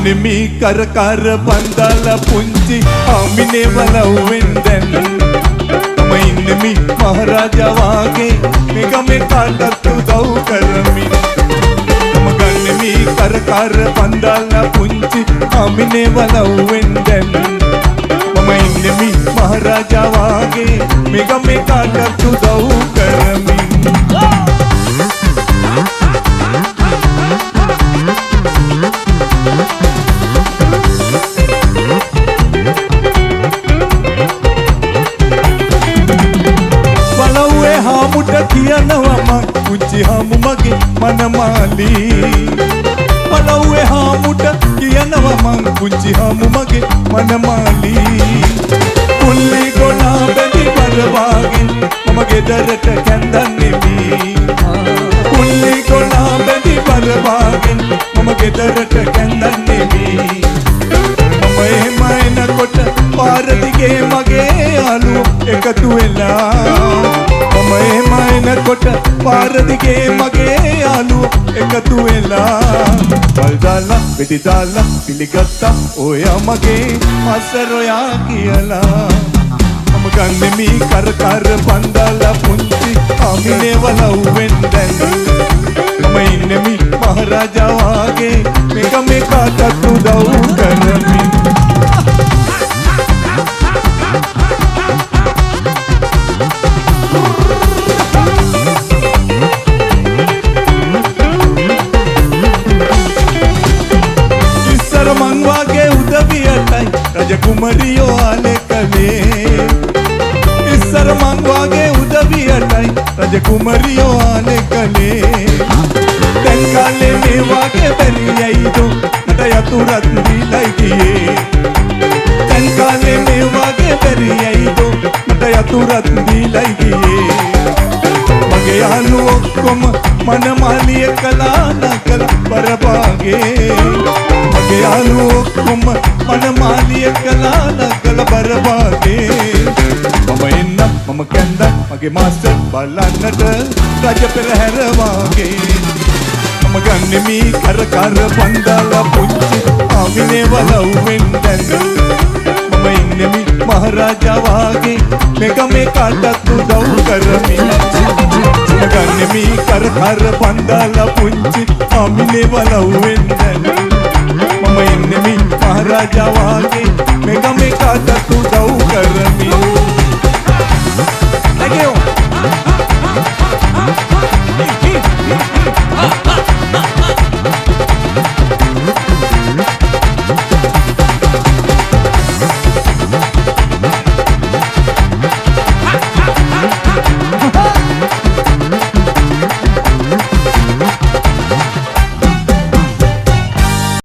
ගන්නෙමි කරකර පන්දාල පුංචි ආමිනේ වලව්වෙන් දැන් මම ඉන්නෙමි මහරජා වාගේ මෙගමේ කාටත් උදව් කරමි මම ගන්නෙමි කරකර පන්දාල පුංචි ආමිනේ වලව්වෙන් දැන් මම ඉන්නෙමි මහරජා වාගේ මෙගමේ කාටත් උදව් කරමි කියනවා පුංචි හමු මගේ මනමාලි බලුවේ හාමුට කියනවා මං පුංචි හමු මගේ මනමාලි පුල්ලි ගොනා බැඳි පරවාගෙන මම ගෙදරට කැඳන්නෙමි පුල්ලි ගොනා බැඳි පරවාගෙන මම ගෙදරට කැඳන්නෙමි මම එහෙම එනකොට පාර දිගේ මගේ යාළුවෝ එකතු වෙලා මම එහෙම එනකොට පාර දිගේ මගේ යාළුවෝ එකතු වෙලා වල් දාලා වෙඩි දාලා පිළිගත්තා ඔයා මගේ මසරොයා කියලා මම ගන්නෙමි කරකර පන්දාලා පුංචි ආමිනේ වලව්වෙන් දැන් මම ඉන්නෙමි මහරජා වාගේ මෙගමේ කාටත් උදව් කරමි රජ කුමරියෝ ආලේ කලේ ඉස්සර මං වාගේ උදවියටයි රජ කුමරියෝ ආලේ කලේ දැන් කාලේ මේ වාගේ බැරියයිද මට යතුරත් දීලයි ගියේ දැන් කාලේ මේ වාගේ බැරියයිද මට යතුරත් දීලයි ගියේ මගේ යාළුවෝ ඔක්කොම මනමාලිය කළා නකල බරපාගේ මගේ යාළුවෝ ඔක්කොම මනමාලිය කළා නකල බරපාගේ මම එන්න මම කැන්ද මගේ මාස්ටර් බලන්නට රජ පෙරහැර වාගේ මම ගන්නෙමි කරකර පන්දාලා පුංචි ආමිනේ වලව්වෙන් දැන් මම ඉන්නෙමි මහරජා වාගේ මෙගමේ කාටත් උදව් කරමි මම ගන්නෙමි කරකර පන්දාලා පුංචි ආමිනේ වලව්වෙන් දැන් මම ඉන්නෙමි මහරජා වාගේ මෙගමේ කාටත්